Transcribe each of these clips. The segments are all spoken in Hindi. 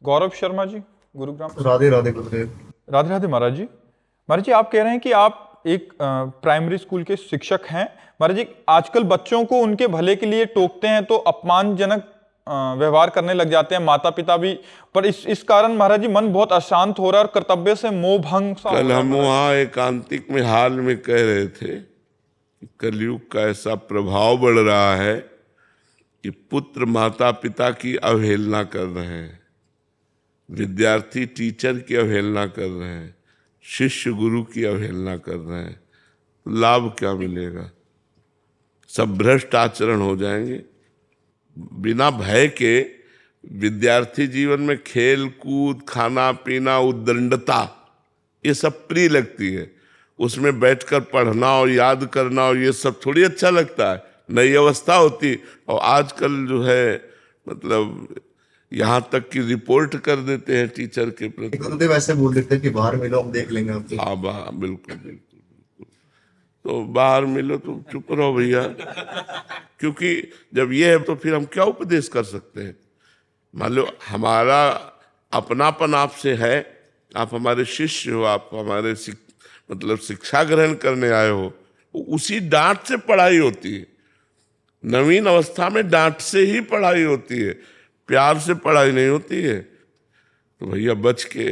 गौरव शर्मा जी, गुरुग्राम। राधे राधे गुरुदेव। राधे राधे महाराज जी। महाराज जी, आप कह रहे हैं कि आप एक प्राइमरी स्कूल के शिक्षक हैं। महाराज जी, आजकल बच्चों को उनके भले के लिए टोकते हैं तो अपमानजनक व्यवहार करने लग जाते हैं, माता पिता भी। पर इस कारण महाराज जी मन बहुत अशांत हो रहा है और कर्तव्य से मोह भंग सा हो कल रहा है हम महाराज वहाँ एकांतिक में हाल में कह रहे थे कि कलयुग का ऐसा प्रभाव बढ़ रहा है कि पुत्र माता पिता की अवहेलना कर रहे हैं, विद्यार्थी टीचर की अवहेलना कर रहे हैं, शिष्य गुरु की अवहेलना कर रहे हैं। तो लाभ क्या मिलेगा? सब भ्रष्ट आचरण हो जाएंगे। बिना भय के विद्यार्थी जीवन में खेल कूद, खाना पीना, उद्दंडता, ये सब प्रिय लगती है। उसमें बैठकर पढ़ना और याद करना और ये सब थोड़ी अच्छा लगता है, नई अवस्था होती। और आजकल जो है मतलब यहाँ तक कि रिपोर्ट कर देते हैं टीचर के प्रति। गुरुदेव ऐसे बोल देते हैं कि बाहर मिलो, हम देख लेंगे आपको। हाँ बिल्कुल बिल्कुल। तो बाहर मिलो तो चुप रहो भैया, क्योंकि जब ये है तो फिर हम क्या उपदेश कर सकते हैं? मान लो हमारा अपनापन आपसे है, आप हमारे शिष्य हो, आप हमारे मतलब शिक्षा ग्रहण करने आए हो, उसी डांट से पढ़ाई होती है। नवीन अवस्था में डांट से ही पढ़ाई होती है, प्यार से पढ़ाई नहीं होती है। तो भैया बच के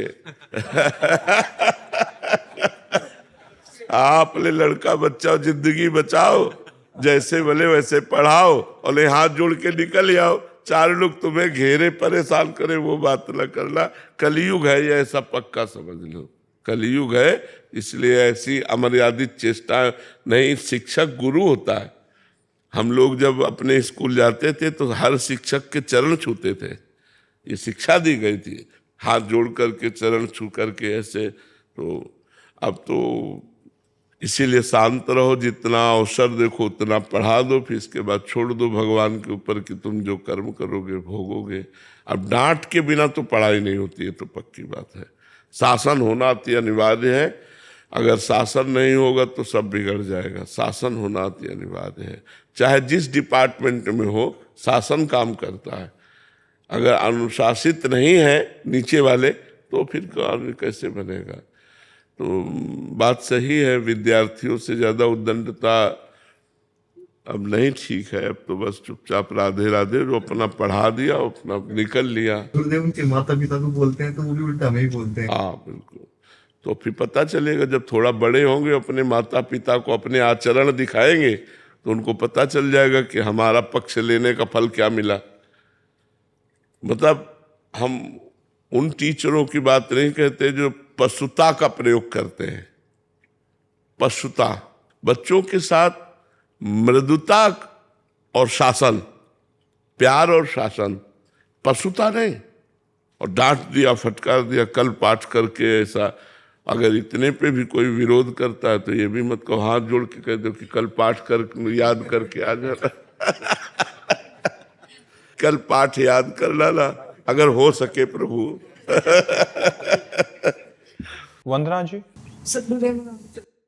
आप ले लड़का बच्चा जिंदगी बचाओ, जैसे बोले वैसे पढ़ाओ और ले हाथ जोड़ के निकल आओ। चार लोग तुम्हें घेरे परेशान करे वो बात न करना। कलयुग है ये, ऐसा पक्का समझ लो। कलयुग है, इसलिए ऐसी अमर्यादित चेष्टा नहीं। शिक्षक गुरु होता है। हम लोग जब अपने स्कूल जाते थे तो हर शिक्षक के चरण छूते थे, ये शिक्षा दी गई थी, हाथ जोड़ करके चरण छू करके ऐसे। तो अब तो इसीलिए शांत रहो, जितना अवसर देखो उतना पढ़ा दो, फिर इसके बाद छोड़ दो भगवान के ऊपर कि तुम जो कर्म करोगे भोगोगे। अब डांट के बिना तो पढ़ाई नहीं होती है, तो पक्की बात है। शासन होना अति अनिवार्य है। अगर शासन नहीं होगा तो सब बिगड़ जाएगा। शासन होना अति अनिवार्य है, चाहे जिस डिपार्टमेंट में हो, शासन काम करता है। अगर अनुशासित नहीं है नीचे वाले तो फिर कार्य कैसे बनेगा? तो बात सही है, विद्यार्थियों से ज्यादा उद्दंडता अब नहीं ठीक है। अब तो बस चुपचाप राधे राधे, जो अपना पढ़ा दिया अपना निकल लिया। गुरुदेव उनके माता पिता को बोलते हैं तो वो भी उल्टा हमें ही बोलते हैं। हाँ बिल्कुल। तो फिर पता चलेगा जब थोड़ा बड़े होंगे, अपने माता पिता को अपने आचरण दिखाएंगे तो उनको पता चल जाएगा कि हमारा पक्ष लेने का फल क्या मिला। मतलब हम उन टीचरों की बात नहीं कहते जो पशुता का प्रयोग करते हैं। पशुता, बच्चों के साथ मृदुता और शासन, प्यार और शासन, पशुता नहीं। और डांट दिया, फटकार दिया, कल पाठ करके ऐसा। अगर इतने पे भी कोई विरोध करता है तो ये भी मत कहो, हाथ जोड़ के कह दो कि कल पाठ कर याद करके आ जाना कल पाठ याद कर लाना अगर हो सके प्रभु। वंदना जी।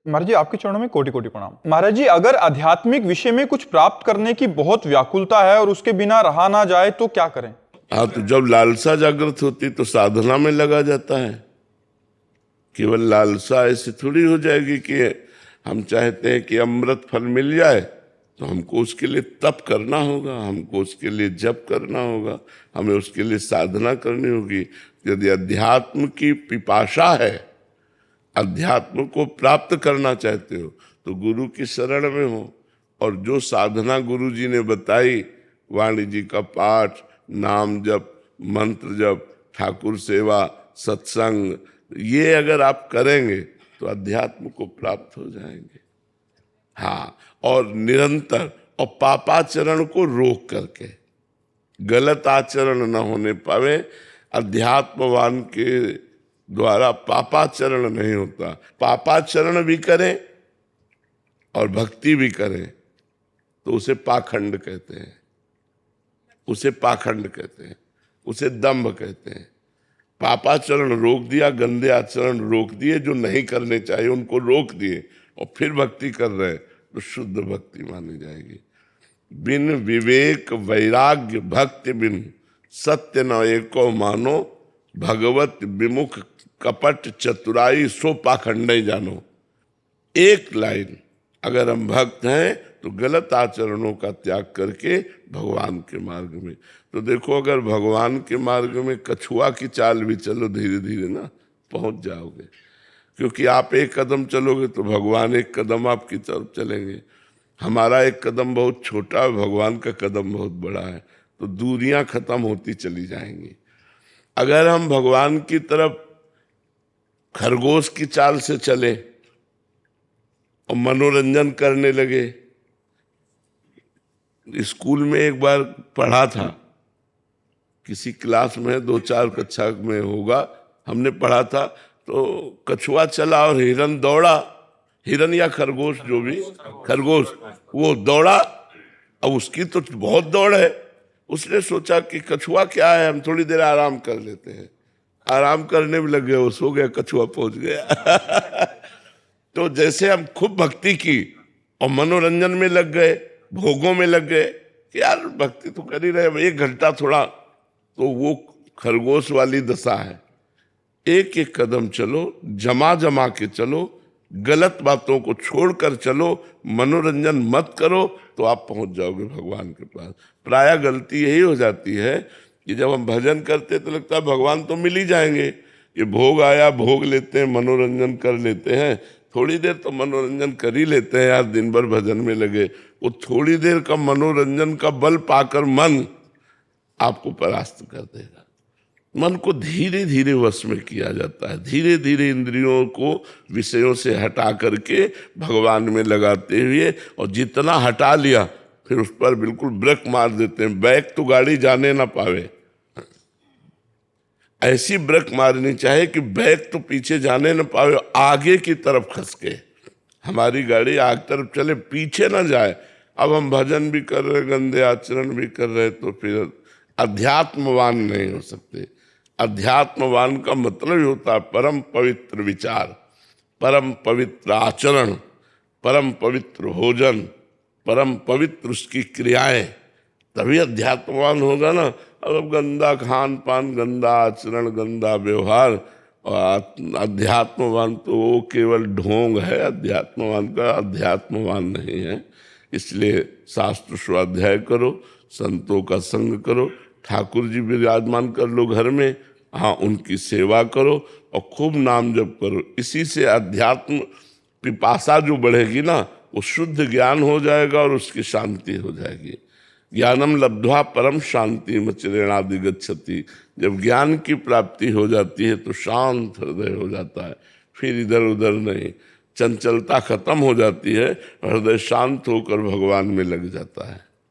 महाराज जी, आपके चरणों में कोटि कोटि प्रणाम। महाराज जी, अगर आध्यात्मिक विषय में कुछ प्राप्त करने की बहुत व्याकुलता है और उसके बिना रहा ना जाए तो क्या करें? हाँ, तो जब लालसा जागृत होती तो साधना में लगा जाता है। केवल लालसा ऐसे थोड़ी हो जाएगी कि हम चाहते हैं कि अमृत फल मिल जाए, तो हमको उसके लिए तप करना होगा, हमको उसके लिए जप करना होगा, हमें उसके लिए साधना करनी होगी। यदि अध्यात्म की पिपाशा है, अध्यात्म को प्राप्त करना चाहते हो तो गुरु की शरण में हो। और जो साधना गुरु जी ने बताई, वाणी जी का पाठ, नाम जप, मंत्र जप, ठाकुर सेवा, सत्संग, ये अगर आप करेंगे तो अध्यात्म को प्राप्त हो जाएंगे। हाँ, और निरंतर, और पापाचरण को रोक करके, गलत आचरण न होने पावे। अध्यात्मवान के द्वारा पापाचरण नहीं होता। पापाचरण भी करें और भक्ति भी करें तो उसे पाखंड कहते हैं, उसे पाखंड कहते हैं, उसे दंभ कहते हैं। पापाचरण रोक दिया, गंदे आचरण रोक दिए, जो नहीं करने चाहिए उनको रोक दिए, और फिर भक्ति कर रहे हैं तो शुद्ध भक्ति मानी जाएगी। बिन विवेक वैराग्य भक्ति बिन, सत्य न एको मानो, भगवत विमुख कपट चतुराई सो पाखंड जानो। एक लाइन, अगर हम भक्त हैं तो गलत आचरणों का त्याग करके भगवान के मार्ग में। तो देखो, अगर भगवान के मार्ग में कछुआ की चाल भी चलो धीरे धीरे ना, पहुंच जाओगे। क्योंकि आप एक कदम चलोगे तो भगवान एक कदम आपकी तरफ चलेंगे। हमारा एक कदम बहुत छोटा है, भगवान का कदम बहुत बड़ा है, तो दूरियां खत्म होती चली जाएंगी। अगर हम भगवान की तरफ खरगोश की चाल से चले और मनोरंजन करने लगे। स्कूल में एक बार पढ़ा था, किसी क्लास में 2-4 कक्षा में होगा, हमने पढ़ा था, तो कछुआ चला और हिरन दौड़ा, हिरन या खरगोश, जो भी, खरगोश, वो दौड़ा। अब उसकी तो बहुत दौड़ है, उसने सोचा कि कछुआ क्या है, हम थोड़ी देर आराम कर लेते हैं। आराम करने में लग गए, वो सो गया, कछुआ पहुंच गया। तो जैसे हम खूब भक्ति की और मनोरंजन में लग गए, भोगों में लग गए कि यार भक्ति तो कर ही रहे, 1 घंटा थोड़ा, तो वो खरगोश वाली दशा है। एक एक कदम चलो, जमा जमा के चलो, गलत बातों को छोड़कर चलो, मनोरंजन मत करो, तो आप पहुंच जाओगे भगवान के पास। प्रायः गलती यही हो जाती है कि जब हम भजन करते तो लगता है भगवान तो मिल ही जाएंगे, ये भोग आया, भोग लेते हैं, मनोरंजन कर लेते हैं, थोड़ी देर तो मनोरंजन कर ही लेते हैं यार, दिन भर भजन में लगे। वो थोड़ी देर का मनोरंजन का बल पाकर मन आपको परास्त कर देगा। मन को धीरे धीरे वश में किया जाता है, धीरे धीरे इंद्रियों को विषयों से हटा करके भगवान में लगाते हुए, और जितना हटा लिया फिर उस पर बिल्कुल ब्रेक मार देते हैं, बैक तो गाड़ी जाने ना पावे। ऐसी ब्रेक मारनी चाहिए कि बैक तो पीछे जाने ना पावे, आगे की तरफ खस के हमारी गाड़ी आगे तरफ चले, पीछे ना जाए। अब हम भजन भी कर रहे, गंदे आचरण भी कर रहे, तो फिर अध्यात्मवान नहीं हो सकते। अध्यात्मवान का मतलब ही होता है परम पवित्र विचार, परम पवित्र आचरण, परम पवित्र भोजन, परम पवित्र उसकी क्रियाएं, तभी अध्यात्मवान होगा ना। अब गंदा खान पान, गंदा आचरण, गंदा व्यवहार, और अध्यात्मवान तो वो केवल ढोंग है, अध्यात्मवान का अध्यात्मवान नहीं है। इसलिए शास्त्र स्वाध्याय करो, संतों का संग करो, ठाकुर जी विराजमान कर लो घर में, हाँ उनकी सेवा करो और खूब नाम जप करो। इसी से अध्यात्म पिपासा जो बढ़ेगी ना, वो शुद्ध ज्ञान हो जाएगा और उसकी शांति हो जाएगी। ज्ञानम लब्ध्वा परम शांति मचिरेणादि गच्छति। जब ज्ञान की प्राप्ति हो जाती है तो शांत हृदय हो जाता है, फिर इधर उधर नहीं, चंचलता खत्म हो जाती है, हृदय शांत होकर भगवान में लग जाता है।